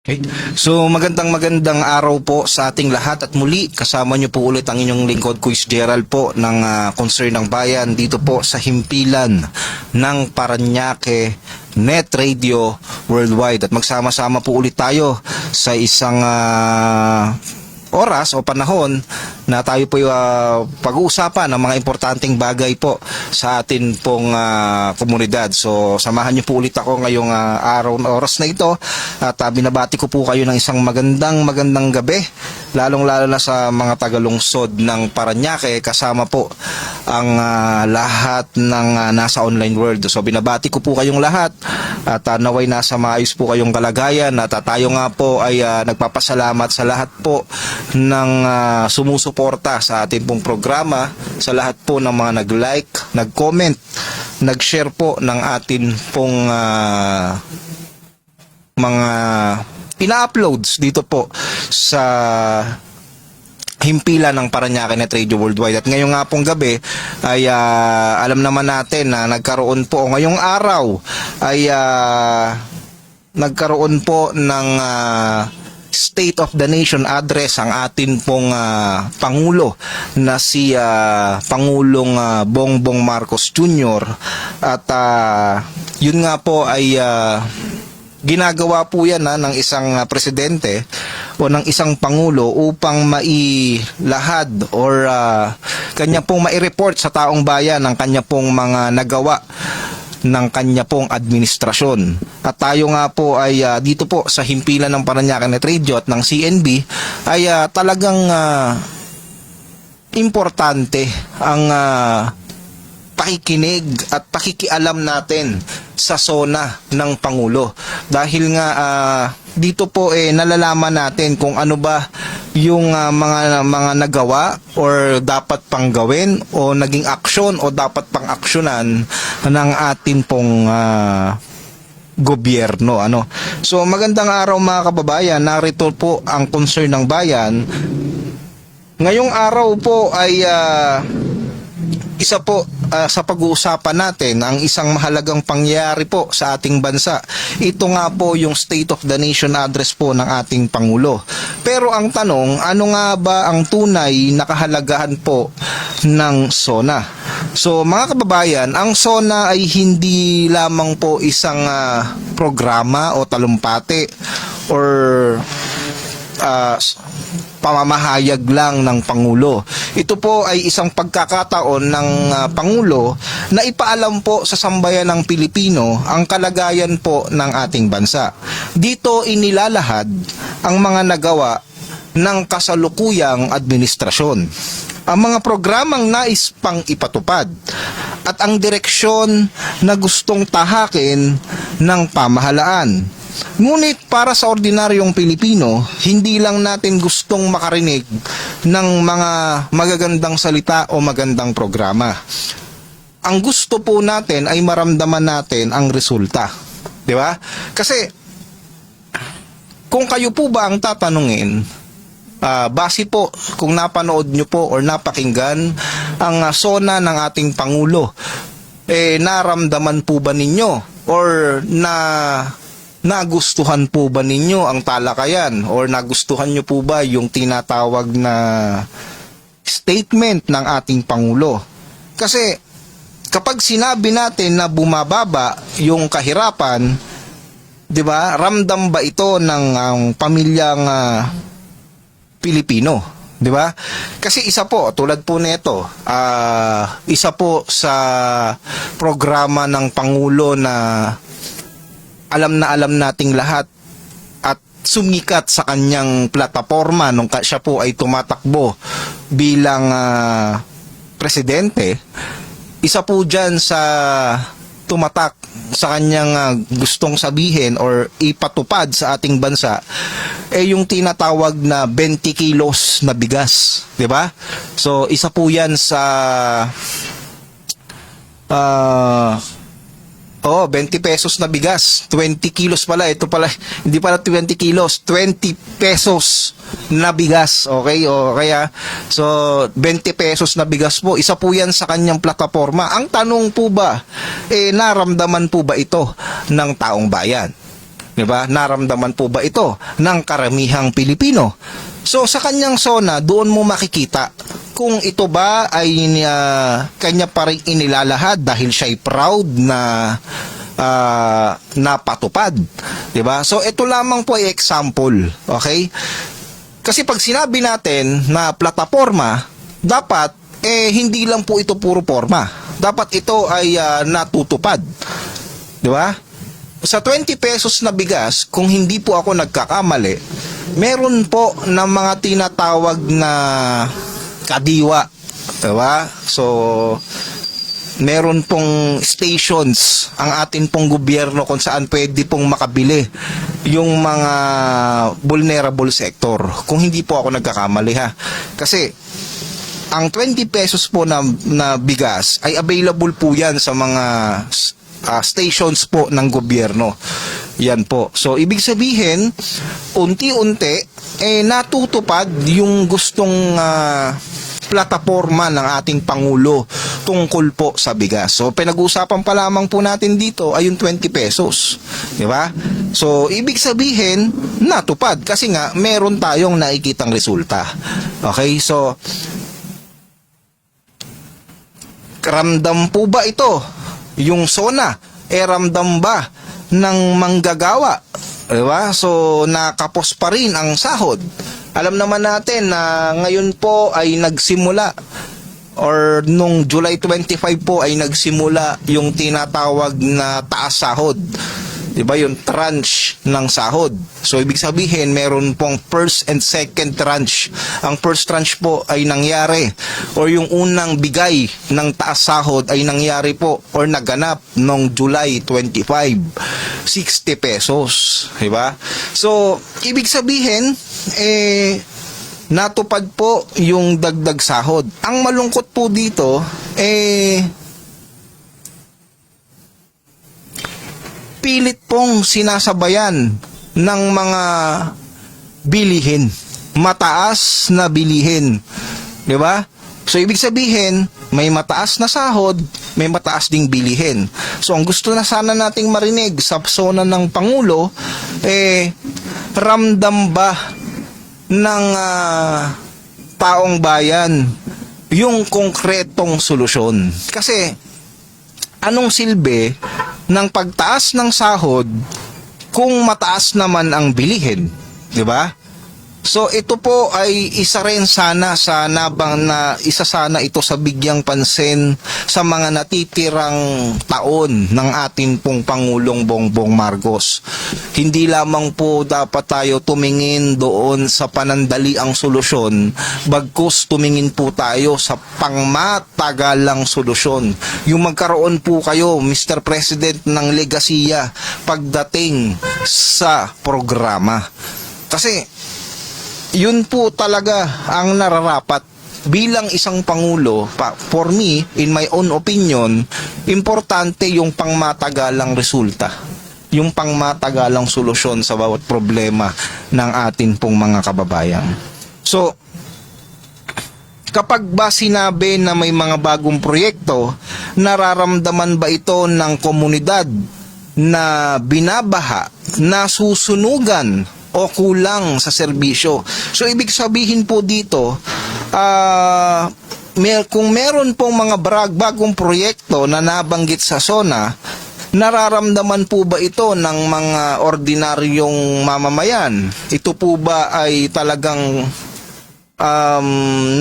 Okay. So magandang araw po sa ating lahat at muli kasama niyo po ulit ang inyong lingkod Kuis Gerald po ng Concern ng Bayan dito po sa himpilan ng Parañaque Net Radio Worldwide at magsama-sama po ulit tayo sa isang oras o panahon na tayo po pag-uusapan ng mga importanteng bagay po sa atin pong komunidad. So samahan niyo po ulit ako ngayong araw na oras na ito at binabati ko po kayo ng isang magandang gabi, lalong-lalo na sa mga tagalungsod ng Parañaque, kasama po ang lahat ng nasa online world. So binabati ko po kayong lahat at naway nasa maayos po kayong kalagayan at tayo nga po ay nagpapasalamat sa lahat po ng sumusuporta sa ating pong programa, sa lahat po ng mga nag-like, nag-comment, nag-share po ng atin pong mga ina-uploads dito po sa himpilan ng Parañaque Net Radio Worldwide. At ngayong nga pong gabi ay alam naman natin na nagkaroon po ngayong araw ay nagkaroon po ng State of the Nation address ang atin pong Pangulo na si Pangulong Bongbong Marcos Jr. At yun nga po ay ginagawa po yan ng isang presidente o ng isang pangulo upang mailahad or kanya pong mai-report sa taong bayan ang kanya pong mga nagawa ng kanya pong administrasyon. At tayo nga po ay dito po sa himpilan ng Parañaque Net Radio at ng CNB ay talagang importante ang pakikinig at pakikialam natin sa SONA ng Pangulo. Dahil nga dito po nalalaman natin kung ano ba yung mga nagawa or dapat pang gawin o naging aksyon o dapat pang aksyonan ng atin pong gobyerno. So magandang araw mga kababayan, narito po ang concern ng bayan. Ngayong araw po ay isa po sa pag-uusapan natin ang isang mahalagang pangyayari po sa ating bansa. Ito nga po yung State of the Nation address po ng ating Pangulo. Pero ang tanong, ano nga ba ang tunay na kahalagahan po ng SONA? So mga kababayan, ang SONA ay hindi lamang po isang programa o talumpati or pamamahayag lang ng Pangulo. Ito po ay isang pagkakataon ng Pangulo na ipaalam po sa sambayan ng Pilipino ang kalagayan po ng ating bansa. Dito inilalahad ang mga nagawa ng kasalukuyang administrasyon, ang mga programang nais pang ipatupad at ang direksyon na gustong tahakin ng pamahalaan. Ngunit para sa ordinaryong Pilipino, hindi lang natin gustong makarinig ng mga magagandang salita o magandang programa. Ang gusto po natin ay maramdaman natin ang resulta. Di ba? Kasi kung kayo po ba ang tatanungin, base po kung napanood nyo po or napakinggan ang SONA ng ating Pangulo, naramdaman po ba ninyo or na nagustuhan po ba ninyo ang talakayan or nagustuhan nyo po ba yung tinatawag na statement ng ating Pangulo? Kasi kapag sinabi natin na bumababa yung kahirapan, 'di ba? Ramdam ba ito ng pamilyang Pilipino, 'di ba? Kasi isa po tulad po nito, isa po sa programa ng Pangulo na alam nating lahat at sumikat sa kanyang plataforma nung siya po ay tumatakbo bilang presidente. Isa po dyan sa tumatak sa kanyang gustong sabihin or ipatupad sa ating bansa yung tinatawag na 20 kilos na bigas, 'di ba? So isa po 'yan sa 20 pesos na bigas, 20 kilos pala, ito pala, hindi pala 20 kilos, 20 pesos na bigas, okay? O kaya, so, 20 pesos na bigas po, isa po yan sa kanyang plataforma. Ang tanong po ba, naramdaman po ba ito ng taong bayan? Diba? Naramdaman po ba ito ng karamihang Pilipino? So, sa kanyang SONA, doon mo makikita kung ito ba ay kanya pa rin inilalahad dahil siya ay proud na napatupad. Diba? So, ito lamang po ay example. Okay? Kasi pag sinabi natin na plataforma, dapat, hindi lang po ito puro forma. Dapat ito ay natutupad. Diba? Sa 20 pesos na bigas, kung hindi po ako nagkakamali, meron po na mga tinatawag na kadiwa, diba? So, meron pong stations ang atin pong gobyerno kung saan pwede pong makabili yung mga vulnerable sector. Kung hindi po ako nagkakamali ha. Kasi, ang 20 pesos po na bigas ay available po yan sa mga stations po ng gobyerno. Yan po. So, ibig sabihin, unti-unti, natutupad yung gustong plataforma ng ating Pangulo tungkol po sa bigas. So, pinag-uusapan pa lamang po natin dito ay yung 20 pesos. Di ba? So, ibig sabihin, natupad. Kasi nga, meron tayong nakikitang resulta. Okay? So, ramdam po ba ito? Yung SONA, ramdam ba ng manggagawa? Diba? So, nakapos pa rin ang sahod. Alam naman natin na ngayon po ay nagsimula or nung July 25 po ay nagsimula yung tinatawag na taas sahod. Diba yung tranche ng sahod. So, ibig sabihin, meron pong first and second tranche. Ang first tranche po ay nangyari or yung unang bigay ng taas sahod ay nangyari po or naganap noong July 25. 60 pesos. Diba? So, ibig sabihin, natupad po yung dagdag sahod. Ang malungkot po dito, pilit pong sinasabayan ng mga bilihin. Mataas na bilihin. 'Di ba? So, ibig sabihin, may mataas na sahod, may mataas ding bilihin. So, ang gusto na sana nating marinig sa SONA ng Pangulo, ramdam ba ng taong bayan yung konkretong solusyon? Kasi, anong silbi ng pagtaas ng sahod kung mataas naman ang bilihin, 'di ba? So ito po ay isa rin sana isa sana ito sa bigyang pansin sa mga natitirang taon ng ating pong Pangulong Bongbong Marcos. Hindi lamang po dapat tayo tumingin doon sa panandaliang solusyon, bagkus tumingin po tayo sa pangmatagalang solusyon. Yung magkaroon po kayo, Mr. President, ng legasiya pagdating sa programa. Kasi yun po talaga ang nararapat bilang isang pangulo. For me, in my own opinion, importante yung pangmatagalang resulta, yung pangmatagalang solusyon sa bawat problema ng atin pong mga kababayan. So, kapag ba sinabi na may mga bagong proyekto, nararamdaman ba ito ng komunidad na binabaha, nasusunugan o kulang sa serbisyo. So ibig sabihin po dito, kung meron pong mga bagong proyekto na nabanggit sa SONA, nararamdaman po ba ito ng mga ordinaryong mamamayan? Ito po ba ay talagang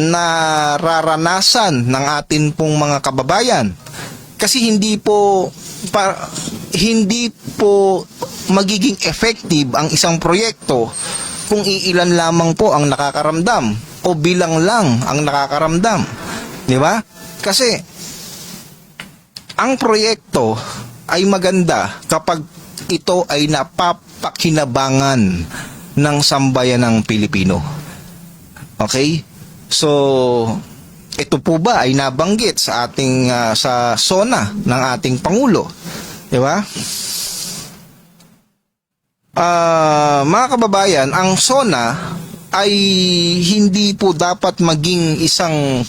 nararanasan ng atin pong mga kababayan? Kasi hindi po magiging effective ang isang proyekto kung iilan lamang po ang nakakaramdam o bilang lang ang nakakaramdam. Di ba? Kasi ang proyekto ay maganda kapag ito ay napapakinabangan ng sambayanang Pilipino. Okay? So, ito po ba ay nabanggit sa ating sa SONA ng ating Pangulo? Di ba? Mga kababayan, ang SONA ay hindi po dapat maging isang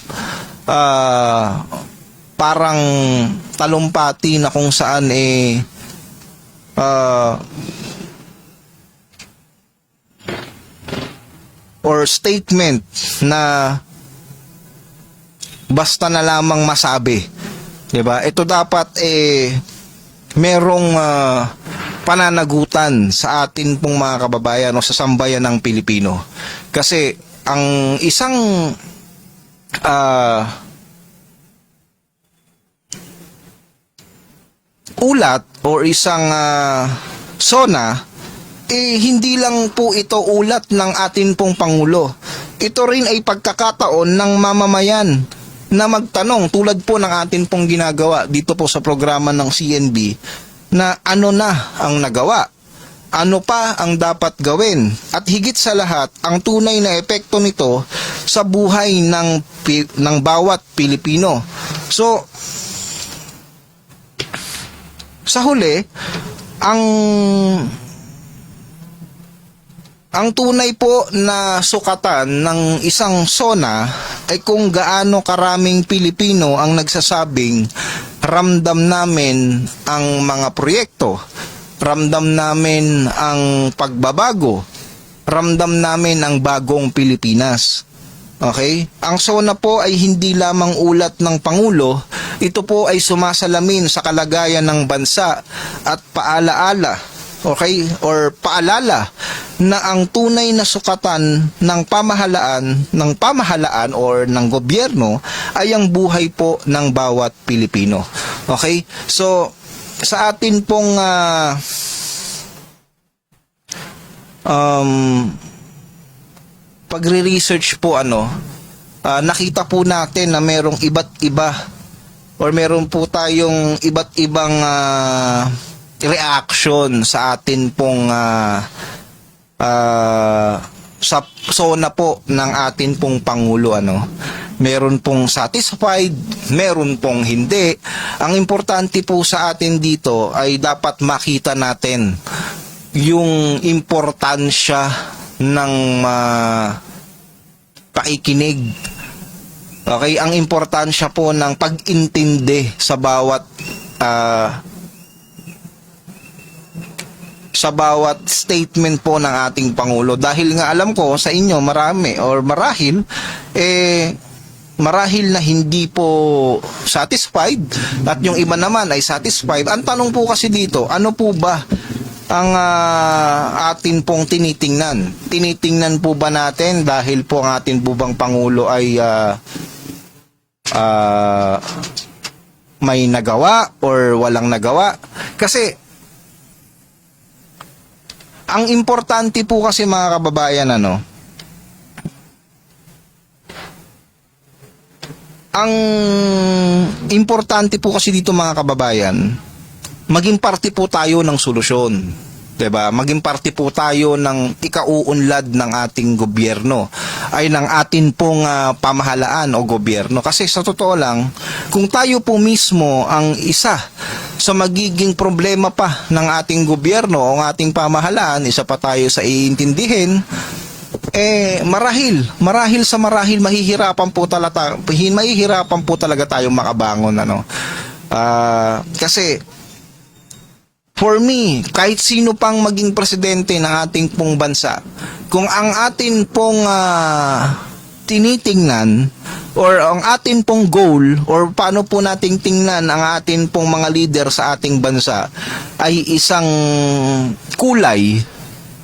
parang talumpati na kung saan or statement na basta na lamang masabi. 'Di ba? Ito dapat merong pananagutan sa atin pong mga kababayan o sa sambayan ng Pilipino. Kasi ang isang ulat o isang SONA, hindi lang po ito ulat ng atin pong Pangulo. Ito rin ay pagkakataon ng mamamayan na magtanong tulad po ng atin pong ginagawa dito po sa programa ng CNB na ano na ang nagawa, ano pa ang dapat gawin, at higit sa lahat ang tunay na epekto nito sa buhay ng bawat Pilipino. So sa huli, ang tunay po na sukatan ng isang SONA ay kung gaano karaming Pilipino ang nagsasabing ramdam namin ang mga proyekto, ramdam namin ang pagbabago, ramdam namin ang bagong Pilipinas. Okay? Ang SONA po ay hindi lamang ulat ng Pangulo, ito po ay sumasalamin sa kalagayan ng bansa at paalaala, okay, or paalala na ang tunay na sukatan ng pamahalaan or ng gobyerno ay ang buhay po ng bawat Pilipino. Okay? So sa atin pong pagre-research po nakita po natin na merong iba't iba or meron po tayong iba't ibang reaction sa atin pong sa SONA po ng atin pong Pangulo. Meron pong satisfied, meron pong hindi. Ang importante po sa atin dito ay dapat makita natin yung importansya ng pakikinig. Okay, ang importansya po ng pag-intindi sa bawat statement po ng ating Pangulo. Dahil nga alam ko sa inyo marami or marahil na hindi po satisfied at yung iba naman ay satisfied. Ang tanong po kasi dito, ano po ba ang atin pong tinitingnan? Tinitingnan po ba natin dahil po ang atin po bang Pangulo ay may nagawa or walang nagawa? Kasi ang importante po kasi mga kababayan, ang importante po kasi dito mga kababayan, maging parte po tayo ng solusyon. 'Di ba? Maging parte po tayo ng ikauunlad ng ating gobyerno, ay ng atin pong pamahalaan o gobyerno. Kasi sa totoo lang, kung tayo po mismo ang isa sa magiging problema pa ng ating gobyerno o ng ating pamahalaan, isa pa tayo sa iintindihin, marahil mahihirapan po talaga tayong makabangon. Kasi for me, kahit sino pang maging presidente ng ating pong bansa, kung ang atin pong tinitingnan or ang atin pong goal or paano po nating tingnan ang atin pong mga leader sa ating bansa ay isang kulay,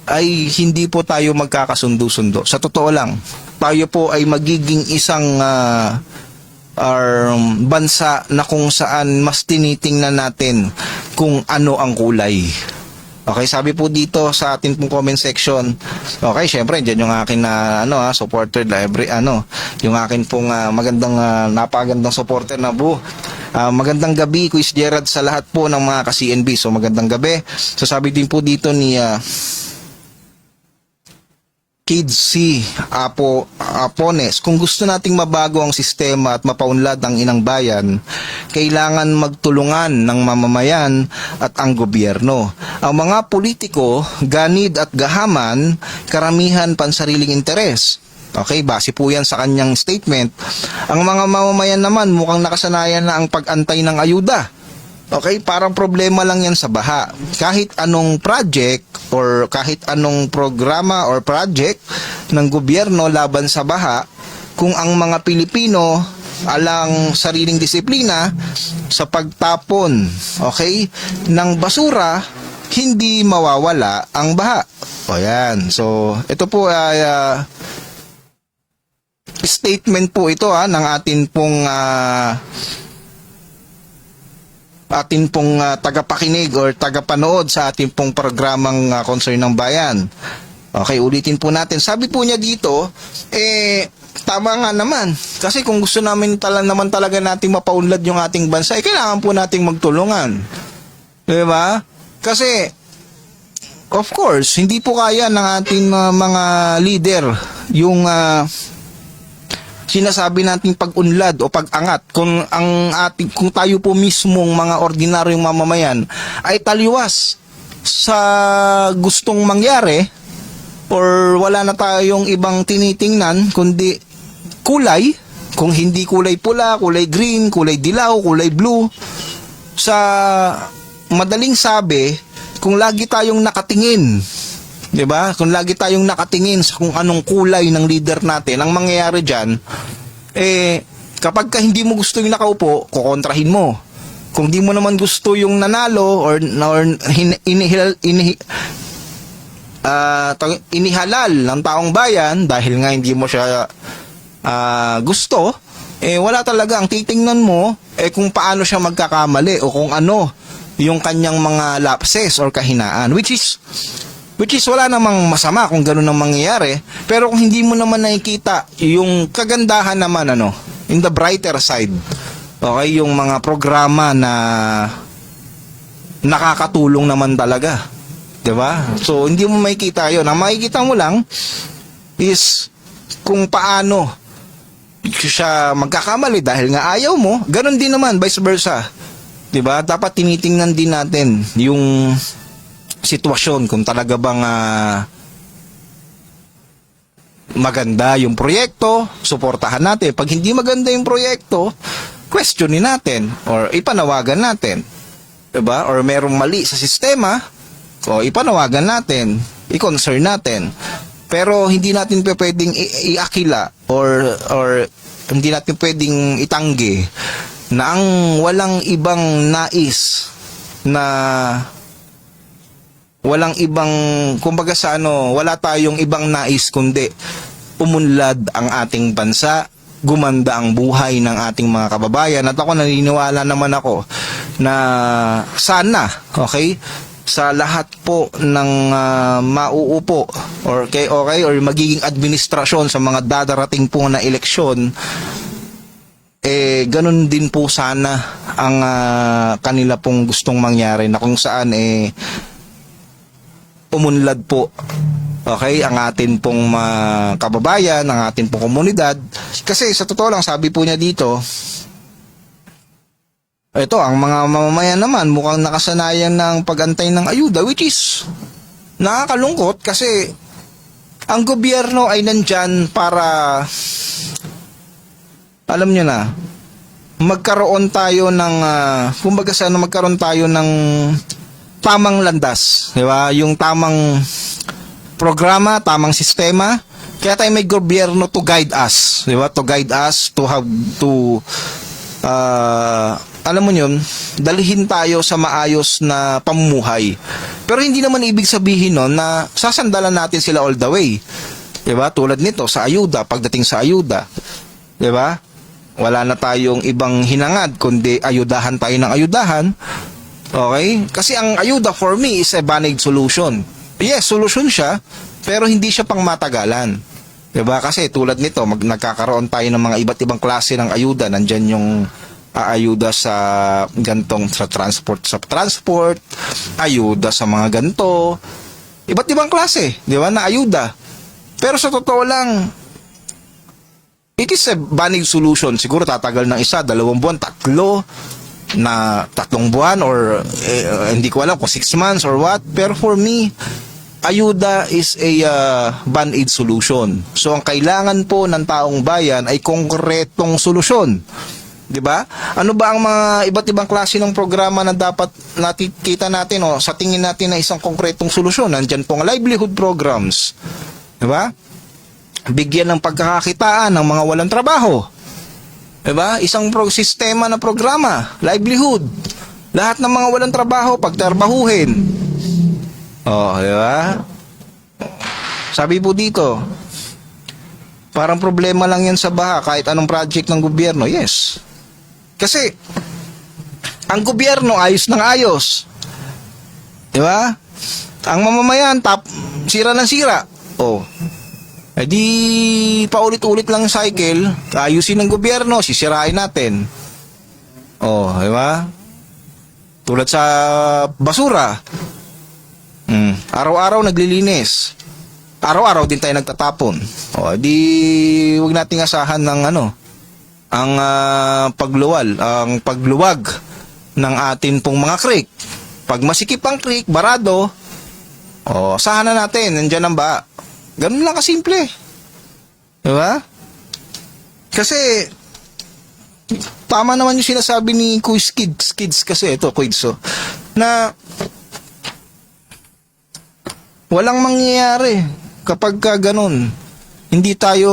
ay hindi po tayo magkakasundo-sundo. Sa totoo lang, tayo po ay magiging isang bansa na kung saan mas tinitingnan natin kung ano ang kulay. Okay, sabi po dito sa ating pong comment section. Okay, syempre diyan yung akin na supporter library yung akin pong magandang napagandang supporter na bu. Magandang gabi, Quiz Gerard, sa lahat po ng mga ka-CNB. So magandang gabi. So sabi din po dito ni Kids C. Apones, kung gusto nating mabago ang sistema at mapaunlad ang inang bayan, kailangan magtulungan ng mamamayan at ang gobyerno. Ang mga politiko, ganid at gahaman, karamihan pansariling interes. Okay, base po yan sa kanyang statement. Ang mga mamamayan naman mukhang nakasanayan na ang pag-antay ng ayuda. Okay, parang problema lang yan sa baha. Kahit anong project or kahit anong programa or project ng gobyerno laban sa baha, kung ang mga Pilipino alang sariling disiplina sa pagtapon, okay, ng basura, hindi mawawala ang baha. O yan. So, ito po ay statement po ito ng atin pong tagapakinig or tagapanood sa ating pong programang Concern ng Bayan. Okay, ulitin po natin. Sabi po niya dito, tama nga naman. Kasi kung gusto namin naman talaga nating mapaunlad yung ating bansa, kailangan po nating magtulungan. Diba? Kasi, of course, hindi po kaya ng ating mga leader yung sinasabi nating pag-unlad o pag-angat kung tayo po mismong mga ordinaryong mamamayan ay taliwas sa gustong mangyari or wala na tayong ibang tinitingnan kundi kulay, kung hindi kulay pula, kulay green, kulay dilaw, kulay blue. Sa madaling sabi, kung lagi tayong nakatingin, 'di ba? Kung lagi tayong nakatingin sa kung anong kulay ng leader natin, ang mangyayari diyan kapag ka hindi mo gusto yung nakaupo, kukontrahin mo. Kung di mo naman gusto yung nanalo or inihalal ng taong bayan dahil nga hindi mo siya gusto, wala talaga. Ang titingnan mo kung paano siya magkakamali o kung ano yung kanyang mga lapses or kahinaan, which is wala namang masama kung gano'n ang mangyayari. Pero kung hindi mo naman nakikita yung kagandahan naman in the brighter side, okay, yung mga programa na nakakatulong naman talaga, 'di ba? So hindi mo makikita 'yon. Ang makikita mo lang is kung paano siya magkakamali dahil nga ayaw mo. Ganon din naman vice versa, 'di ba? Dapat tinitingnan din natin yung sitwasyon kung talaga bang maganda yung proyekto, suportahan natin. Pag hindi maganda yung proyekto, questionin natin or ipanawagan natin, 'di ba? Or merong mali sa sistema, o ipanawagan natin, i-concern natin. Pero hindi natin pwedeng iakila or hindi natin pwedeng itanggi na ang walang ibang nais na walang ibang, kumbaga sa wala tayong ibang nais kundi umunlad ang ating bansa, gumanda ang buhay ng ating mga kababayan. At ako naniniwala naman ako na sana, okay, sa lahat po ng mauupo or magiging administrasyon sa mga dadarating po na eleksyon, ganun din po sana ang kanila pong gustong mangyari, na kung saan umunlad po, okay, ang atin pong kababayan, ang atin pong komunidad. Kasi sa totoo lang, sabi po niya dito, ito, ang mga mamamayan naman mukhang nakasanayan ng pag-antay ng ayuda, which is nakakalungkot kasi ang gobyerno ay nandyan para, alam nyo na, magkaroon tayo ng magkaroon tayo ng tamang landas, di ba? Yung tamang programa, tamang sistema. Kaya tayo may gobyerno to guide us, di ba? To guide us to have to alam mo yun, dalhin tayo sa maayos na pamumuhay. Pero hindi naman ibig sabihin nun na sasandalan natin sila all the way. Diba? Tulad nito sa ayuda, pagdating sa ayuda. Diba? Wala na tayong ibang hinangad, kundi ayudahan tayo ng ayudahan. Okay? Kasi ang ayuda for me is a band-aid solution. Yes, solution siya, pero hindi siya pang matagalan. Diba? Kasi tulad nito, nagkakaroon tayo ng mga iba't ibang klase ng ayuda. Nandyan yung ayuda sa gantong sa transport, ayuda sa mga ganto. Iba't ibang klase, di ba, na ayuda. Pero sa totoo lang, it is a band-aid solution. Siguro tatagal ng 1, 2 buwan, 3 buwan, or hindi ko alam kung 6 months or what. Pero for me, ayuda is a band-aid solution. So ang kailangan po ng taong bayan ay konkretong solusyon. 'Di ba? Ano ba ang mga iba't ibang klase ng programa na dapat nakikita natin sa tingin natin na isang konkretong solusyon? Nandiyan pong livelihood programs. 'Di ba? Bigyan ng pagkakakitaan ng mga walang trabaho. 'Di ba? Isang sistema na programa, livelihood. Lahat ng mga walang trabaho pagtrabahuhin. Oh, 'di ba? Sabi po dito, parang problema lang yan sa baha kahit anong project ng gobyerno. Yes. Kasi ang gobyerno ayos ng ayos. 'Di ba? Ang mamamayan sira ng sira. Oh. Eh di paulit-ulit lang cycle, ayusin ng gobyerno, sisirain natin. Oh, 'di ba? Tulad sa basura. Araw-araw naglilinis. Araw-araw din tayo nagtatapon. O, di wag nating asahan ng ang pagluwag ng atin pong mga creek. Pag masikip ang creek, barado, asahan na natin, nandiyan ang ba. Ganun lang kasimple. Diba? Kasi tama naman yung sinasabi ni Quiz Kids kasi ito, Quiz, na walang mangyayari kapag ganun. Hindi tayo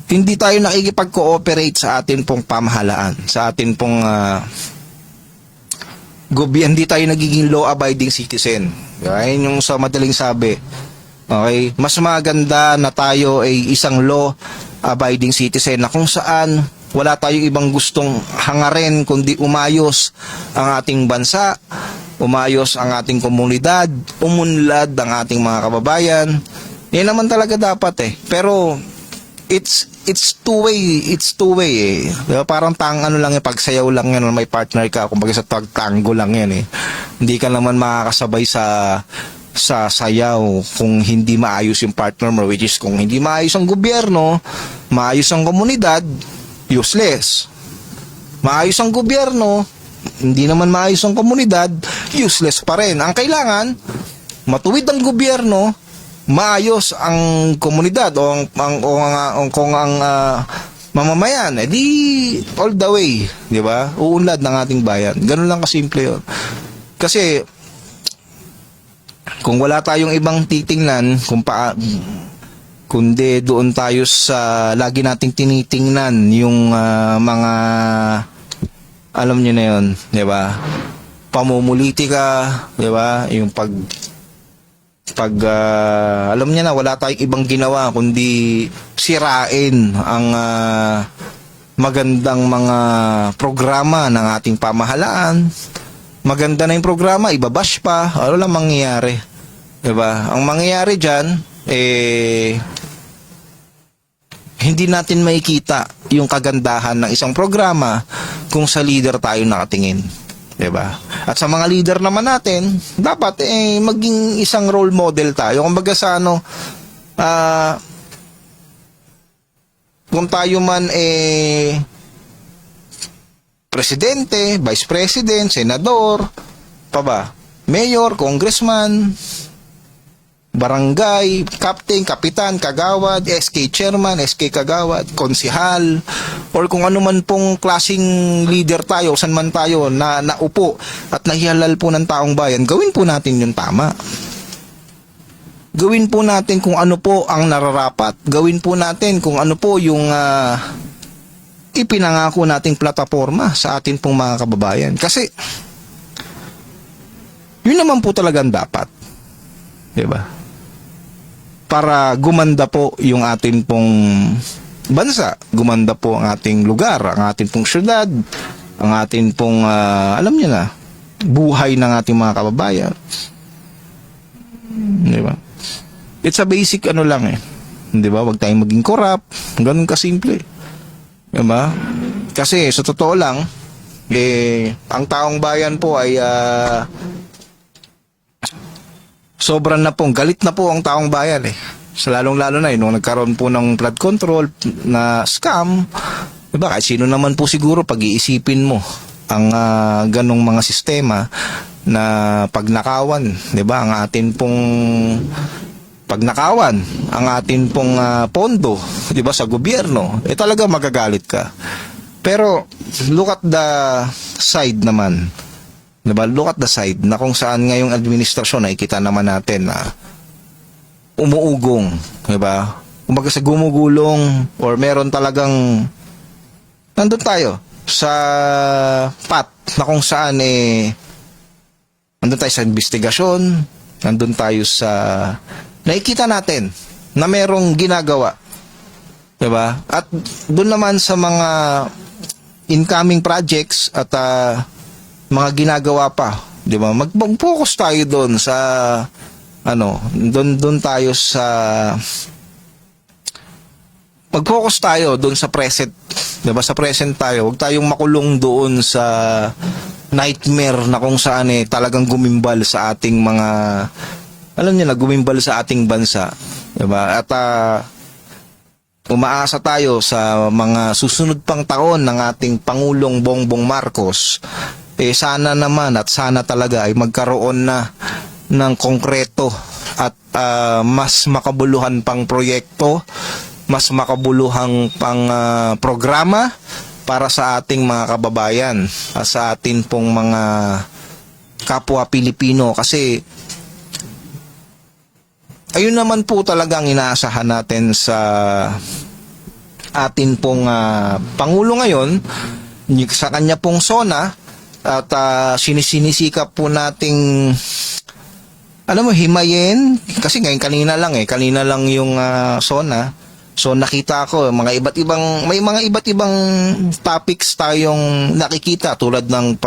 hindi tayo nakikipag-cooperate sa atin pong pamahalaan, sa atin pong hindi tayo nagiging law-abiding citizen. Okay? Yung sa madaling sabi. Okay? Mas maganda na tayo ay isang law-abiding citizen na kung saan wala tayong ibang gustong hangarin kundi umayos ang ating bansa, umayos ang ating komunidad, umunlad ang ating mga kababayan. Yan naman talaga dapat Pero it's two way Diba? Parang lang yung pagsayaw lang yan, may partner ka, kumbaga sa tango lang yan Hindi ka naman makakasabay sa sayaw kung hindi maayos yung partner mo, which is kung hindi maayos ang gobyerno, maayos ang komunidad, useless. Maayos ang gobyerno, hindi naman maayos ang komunidad, useless pa rin. Ang kailangan, matuwid ang gobyerno, maayos ang komunidad kung ang mamamayan, di all the way, di ba? Uunlad ng ating bayan. Ganun lang kasimple yun. Kasi kung wala tayong ibang titingnan kundi doon tayo sa lagi nating tinitingnan yung mga alam niyo na yun, di ba? Pamumulitika, di ba? Yung alam niya na wala tayong ibang ginawa kundi sirain ang magandang mga programa ng ating pamahalaan. Maganda na yung programa, ibabash pa, ano lang mangyayari, diba? Ang mangyayari dyan hindi natin makikita yung kagandahan ng isang programa kung sa leader tayo nakatingin. Diba? At sa mga leader naman natin, dapat maging isang role model tayo. Kumbaga sa kung tayo man presidente, vice president, senador, mayor, congressman, barangay, captain, kapitan, kagawad, SK chairman, SK kagawad, konsihal, or kung ano man pong klaseng leader tayo, saan man tayo na naupo at nahihalal po ng taong bayan, gawin po natin yung tama. Gawin po natin kung ano po ang nararapat. Gawin po natin kung ano po yung ipinangako nating plataforma sa atin pong mga kababayan. Kasi yun naman po talagang dapat. Diba? Para gumanda po yung atin pong bansa, gumanda po ang ating lugar, ang ating pong syudad, ang ating pong, alam niyo na, buhay ng ating mga kababayan. Diba? It's a basic ano lang eh. Diba? Huwag tayong maging corrupt. Ganun kasimple. Diba? Kasi sa totoo lang, ang taong bayan po ay sobrang na pong, galit na po ang taong bayan eh. Sa lalong-lalo na nung nagkaroon po ng flood control na scam, diba? Kahit sino naman po siguro pag-iisipin mo ang ganong mga sistema na pagnakawan, diba? Ang atin pong pagnakawan, ang atin pong pondo, diba? Sa gobyerno, talaga magagalit ka. Pero look at the side naman. Diba? Look at the side na kung saan ngayong administrasyon nakikita naman natin na umuugong, diba? Kumbaga sa gumugulong or meron talagang nandun tayo sa path na kung saan nandun tayo sa investigasyon, nandun tayo sa nakikita natin na merong ginagawa, diba? At doon naman sa mga incoming projects at mga ginagawa pa, diba? Mag-focus tayo doon sa doon tayo sa mag-focus tayo doon sa present, diba? Sa present tayo, huwag tayong makulong doon sa nightmare na kung saan talagang gumimbal sa ating mga, alam niyo na, gumimbal sa ating bansa, diba? At umaasa tayo sa mga susunod pang taon ng ating Pangulong Bongbong Marcos, sana naman at sana talaga ay magkaroon na ng konkreto at mas makabuluhan pang proyekto, mas makabuluhang pang programa para sa ating mga kababayan, sa atin pong mga kapwa Pilipino. Kasi ayun naman po talagang inaasahan natin sa atin pong Pangulo ngayon, sa kanya pong SONA, at sinisinikap po nating himayin, kasi ngayon kanina lang yung SONA. So nakita ko may mga iba't ibang topics tayong nakikita, tulad ng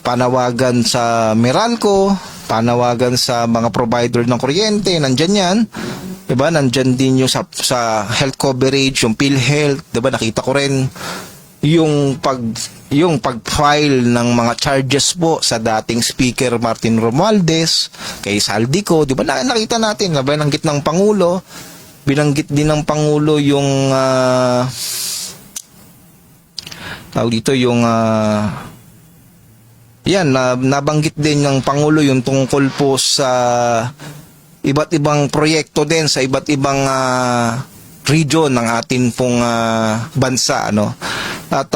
panawagan sa Meralco, panawagan sa mga provider ng kuryente, nandyan yan, diba? Nandyan din yung sa health coverage, yung PhilHealth, diba? Nakita ko rin yung pag-file ng mga charges po sa dating Speaker Martin Romualdez, kay Saldico, di ba? Nakita natin, binanggit ng Pangulo, binanggit din ng Pangulo yung nabanggit din ng Pangulo yung tungkol po sa iba't ibang proyekto din sa iba't ibang region ng atin pong bansa, At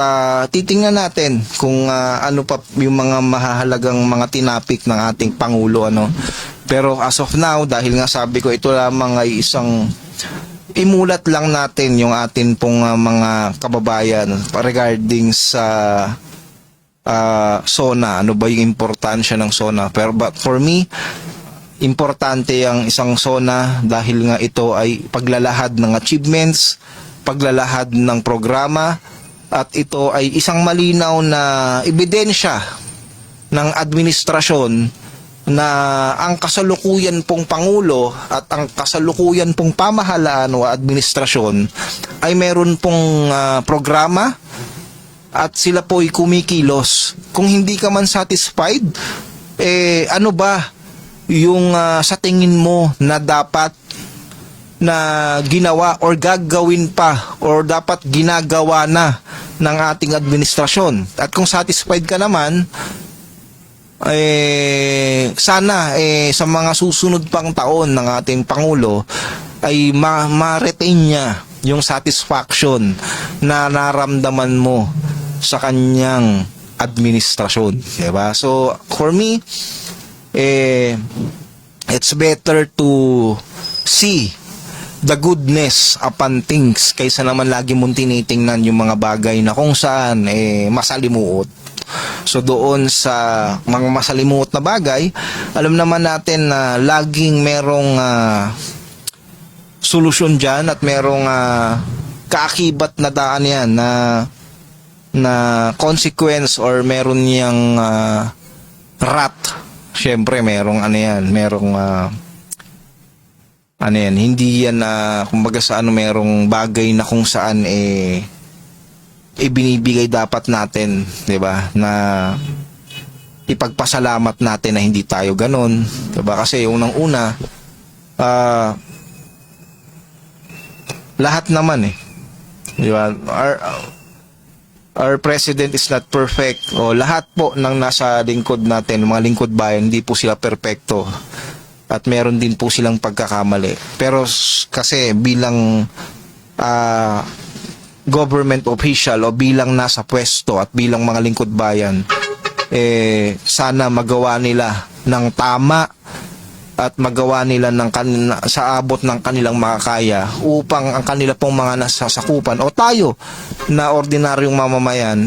titingnan natin kung ano pa yung mga mahahalagang mga tinapik ng ating Pangulo, Pero as of now, dahil nga sabi ko, ito lamang ay isang imulat lang natin yung atin pong mga kababayan regarding sa SONA. Ano ba yung importansya ng SONA? But for me, importante ang isang SONA dahil nga ito ay paglalahad ng achievements, paglalahad ng programa, at ito ay isang malinaw na ebidensya ng administrasyon na ang kasalukuyan pong Pangulo at ang kasalukuyan pong pamahalaan o administrasyon ay meron pong programa at sila po ay kumikilos. Kung hindi ka man satisfied, ano ba yung sa tingin mo na dapat na ginawa or gagawin pa or dapat ginagawa na ng ating administrasyon? At kung satisfied ka naman, sana sa mga susunod pang taon ng ating Pangulo ay ma-retain niya yung satisfaction na naramdaman mo sa kanyang administrasyon, diba? So for me, it's better to see the goodness upon things kaysa naman lagi mong tinitingnan yung mga bagay na kung saan masalimuot. So doon sa mga masalimuot na bagay, alam naman natin na laging merong solusyon dyan at merong kaakibat na daan yan na consequence or meron niyang rat. Siyempre merong hindi yan kumbaga sa merong bagay na kung saan ibinibigay dapat natin, 'di ba? Na ipagpasalamat natin na hindi tayo ganon, 'di ba? Kasi unang-una lahat naman 'di ba? Our president is not perfect. O lahat po ng nasa lingkod natin, mga lingkod bayan, hindi po sila perpekto. At meron din po silang pagkakamali. Pero kasi bilang government official o bilang nasa pwesto at bilang mga lingkod bayan, sana magawa nila ng tama at magawa nila sa abot ng kanilang makakaya upang ang kanila pong mga nasasakupan o tayo na ordinaryong mamamayan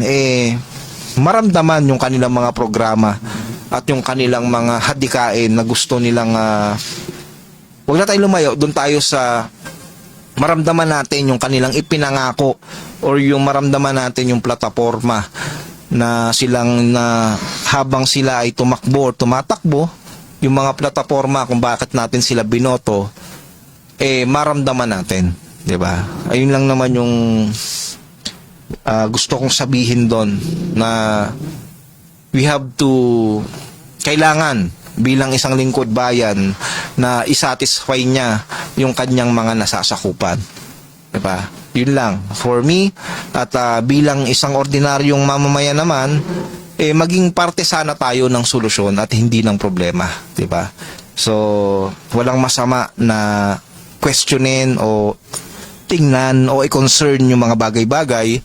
maramdaman yung kanilang mga programa at yung kanilang mga hadikain na gusto nilang wag na tayo lumayo, doon tayo sa maramdaman natin yung kanilang ipinangako or yung maramdaman natin yung plataforma na habang sila ay tumakbo or tumatakbo, yung mga plataforma kung bakit natin sila binoto, maramdaman natin, 'di ba? Ayun lang naman yung gusto kong sabihin doon, na kailangan bilang isang lingkod bayan na isatisfy niya yung kanyang mga nasasakupan. Diba? Yun lang. For me, at bilang isang ordinaryong mamamayan naman, maging parte sana tayo ng solusyon at hindi ng problema. Diba? So, walang masama na questionin o tingnan o i-concern yung mga bagay-bagay,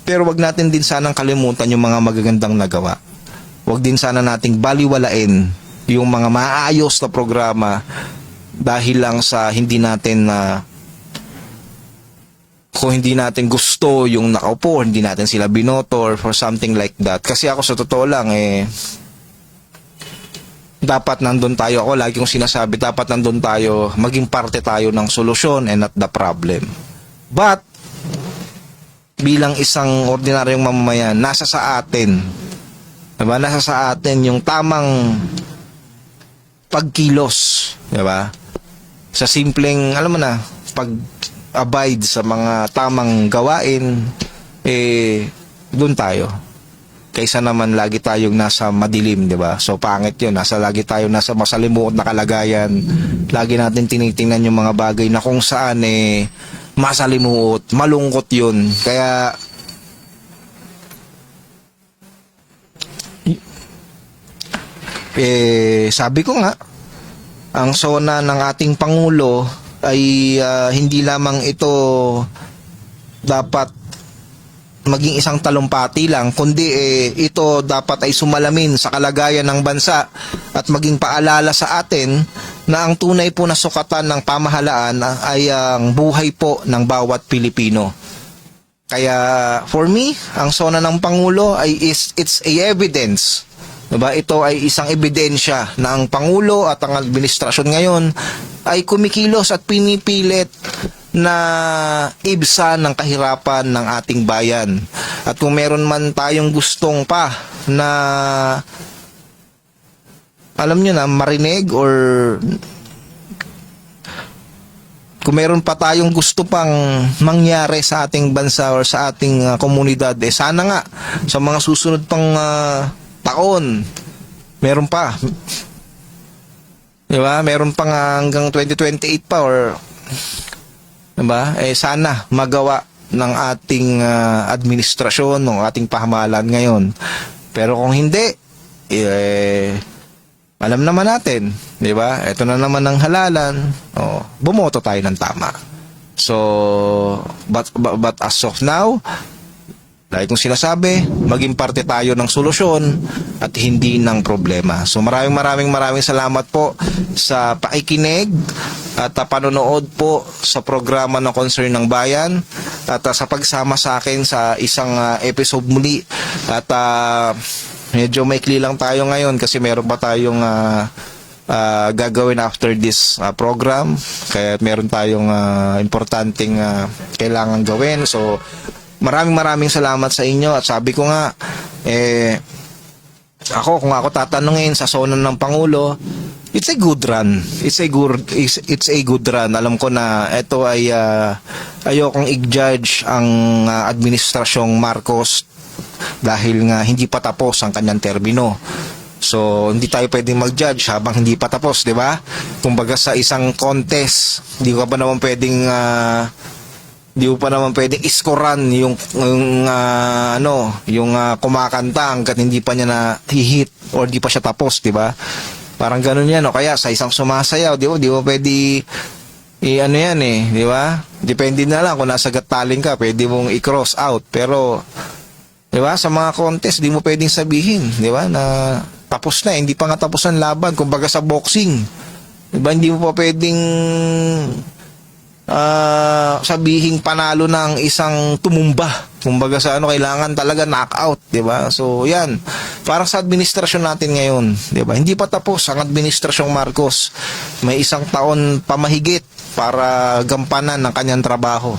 pero wag natin din sanang kalimutan yung mga magagandang nagawa. Wag din sana nating baliwalain yung mga maayos na programa dahil lang sa kung hindi natin gusto yung nakaupo, hindi natin sila binoto or for something like that. Kasi ako sa totoo lang dapat nandun tayo. Ako lagi kong sinasabi, dapat nandun tayo, maging parte tayo ng solusyon and not the problem. But bilang isang ordinaryong mamamayan, nasa sa atin, diba? Nasa sa atin yung tamang pagkilos, diba? Sa simpleng, alam mo na, pag-abide sa mga tamang gawain, doon tayo. Kaysa naman lagi tayong nasa madilim, diba? So pangit yun, lagi tayo nasa masalimuot na kalagayan. Lagi natin tinitingnan yung mga bagay na kung saan masalimuot, malungkot yun. Kaya sabi ko nga, ang sona ng ating Pangulo ay hindi lamang ito dapat maging isang talumpati lang, kundi ito dapat ay sumalamin sa kalagayan ng bansa at maging paalala sa atin na ang tunay po na sukatan ng pamahalaan ay ang buhay po ng bawat Pilipino. Kaya for me, ang sona ng Pangulo it's a evidence. Diba? Ito ay isang ebidensya na ang Pangulo at ang administrasyon ngayon ay kumikilos at pinipilit na ibsan ng kahirapan ng ating bayan. At kung meron man tayong gustong pa na alam nyo na, marinig or kung meron pa tayong gusto pang mangyari sa ating bansa or sa ating komunidad, sana nga sa mga susunod pang taon, meron pa. Diba? Meron pa nga hanggang 2028 pa or diba? Sana magawa ng ating administrasyon, ng ating pamahalaan ngayon. Pero kung hindi, alam naman natin, di ba? Ito na naman ang halalan. Bumoto tayo ng tama. So, but as of now, dahil kung sinasabi, maging parte tayo ng solusyon at hindi ng problema. So maraming salamat po sa pakikinig at panonood po sa programa ng Concern ng Bayan at sa pagsama sa akin sa isang episode muli. At medyo maikli lang tayo ngayon kasi meron pa tayong gagawin after this program. Kaya meron tayong importanteng kailangan gawin. So maraming salamat sa inyo at sabi ko nga kung ako tatanungin sa zona ng Pangulo, it's a good run. It's a good run. Alam ko na ito ay ayokong i-judge ang administrasyong Marcos dahil nga hindi pa tapos ang kanyang termino. So, hindi tayo pwedeng mag-judge habang hindi pa tapos, di ba? Kumbaga sa isang contest, hindi ko pa naman pwedeng di mo pa naman pwedeng iskoran yung kumakanta hanggat hindi pa niya na hihit or di pa siya tapos, di ba? Parang ganun yan, o kaya sa isang sumasayaw, di mo pwede di ba? Depende na lang kung nasa gataling ka, pwede mong i-cross out, pero di ba, sa mga contest, di mo pwedeng sabihin, di ba, na tapos na, hindi pa nga tapos ang laban, kumbaga sa boxing, di ba, hindi mo pa pwedeng sabihing panalo ng isang tumumba. Kumbaga sa kailangan talaga knockout, 'di ba? So, 'yan. Para sa administrasyon natin ngayon, 'di ba? Hindi pa tapos ang administrasyong Marcos. May isang taon pa mahigit para gampanan ng kanyang trabaho.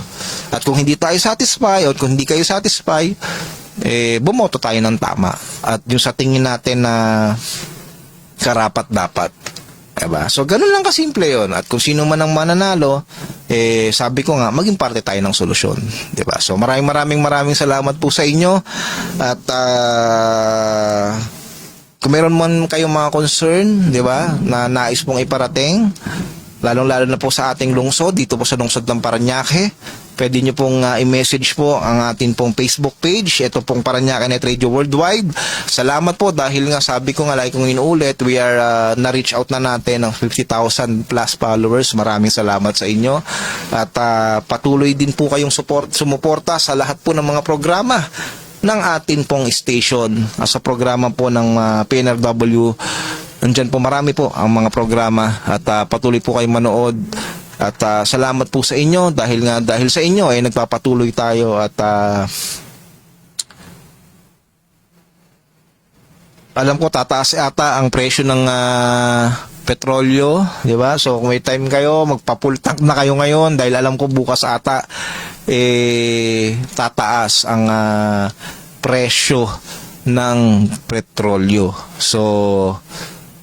At kung hindi tayo satisfy o kung hindi kayo satisfy, bumoto tayo ng tama. At yung sa tingin natin na karapat dapat. Diba? So, ganun lang kasimple yun. At kung sino man ang mananalo, sabi ko nga, maging parte tayo ng solusyon. Diba? So, maraming salamat po sa inyo. At, kung meron man kayong mga concern, diba, na nais pong iparating, lalong-lalo na po sa ating lungsod, dito po sa lungsod ng Parañaque, pwede nyo pong i-message po ang ating pong Facebook page. Ito pong Parañaque Net Radio Worldwide. Salamat po dahil nga sabi ko nga, like kong inuulit, we are na-reach out na natin ng 50,000 plus followers. Maraming salamat sa inyo. At patuloy din po kayong sumuporta sa lahat po ng mga programa ng atin pong station. Sa programa po ng PNRW, nandyan po marami po ang mga programa at patuloy po kayong manood. At salamat po sa inyo dahil sa inyo ay nagpapatuloy tayo at alam ko tataas ata ang presyo ng petrolyo, di ba? So kung may time kayo, magpa-full tank na kayo ngayon dahil alam ko bukas ata tataas ang presyo ng petrolyo. So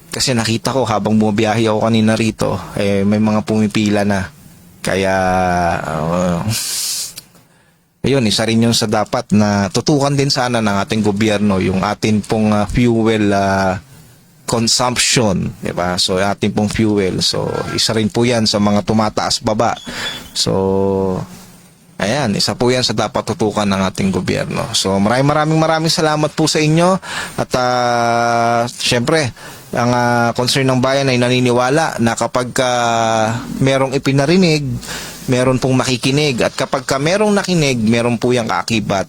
kasi nakita ko habang bumabiyahe ako kanina rito, may mga pumipila na. Kaya, ayun, isa rin yun sa dapat na tutukan din sana ng ating gobyerno, yung atin pong fuel consumption, diba? So, atin pong fuel. So, isa rin po yan sa mga tumataas baba. So, ayan, isa po yan sa dapat tutukan ng ating gobyerno. So, maraming salamat po sa inyo. At, syempre, ang concern ng bayan ay naniniwala na kapag merong ipinarinig, meron pong makikinig. At kapag merong nakinig, meron po yung kaakibat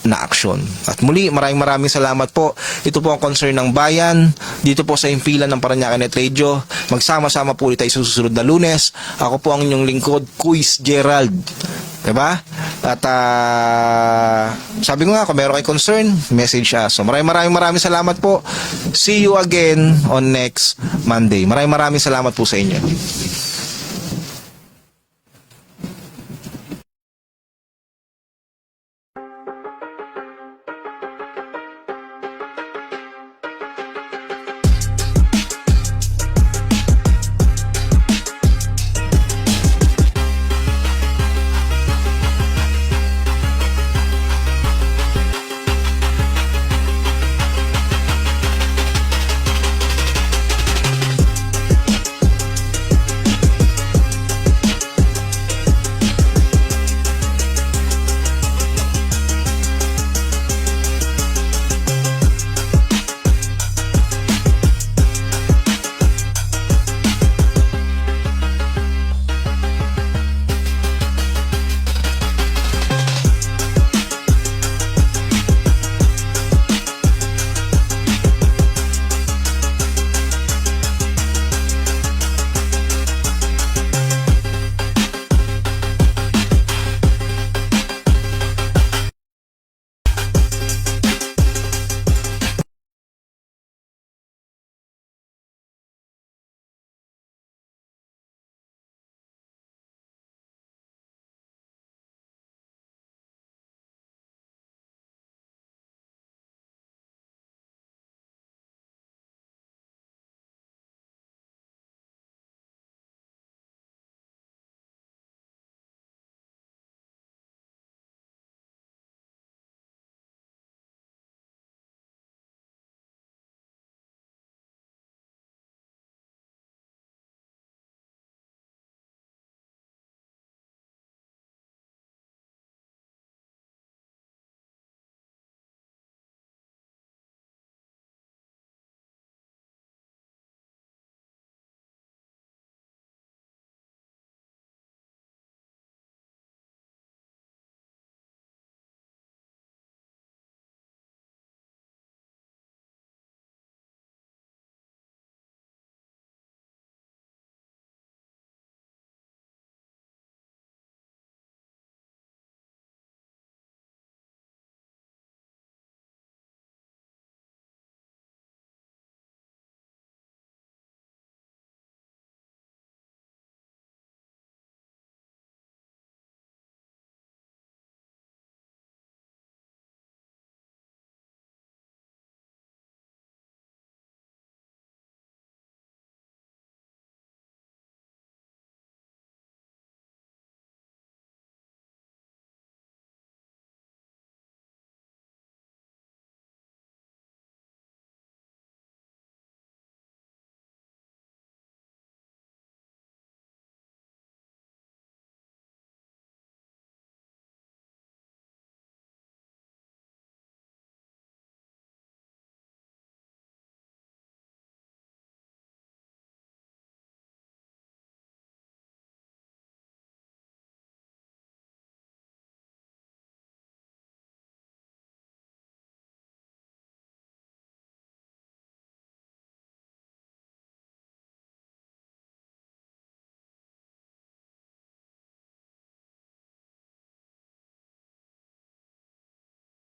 na aksyon. At muli, maraming salamat po. Ito po ang concern ng bayan. Dito po sa impilan ng Parañaque Net Radio. Magsama-sama po ulit tayo sa susunod na Lunes. Ako po ang inyong lingkod, Kuis Gerald. Diba? At sabi ko nga, kung meron kayong concern, message siya. So maraming salamat po. See you again on next Monday. Maraming salamat po sa inyo.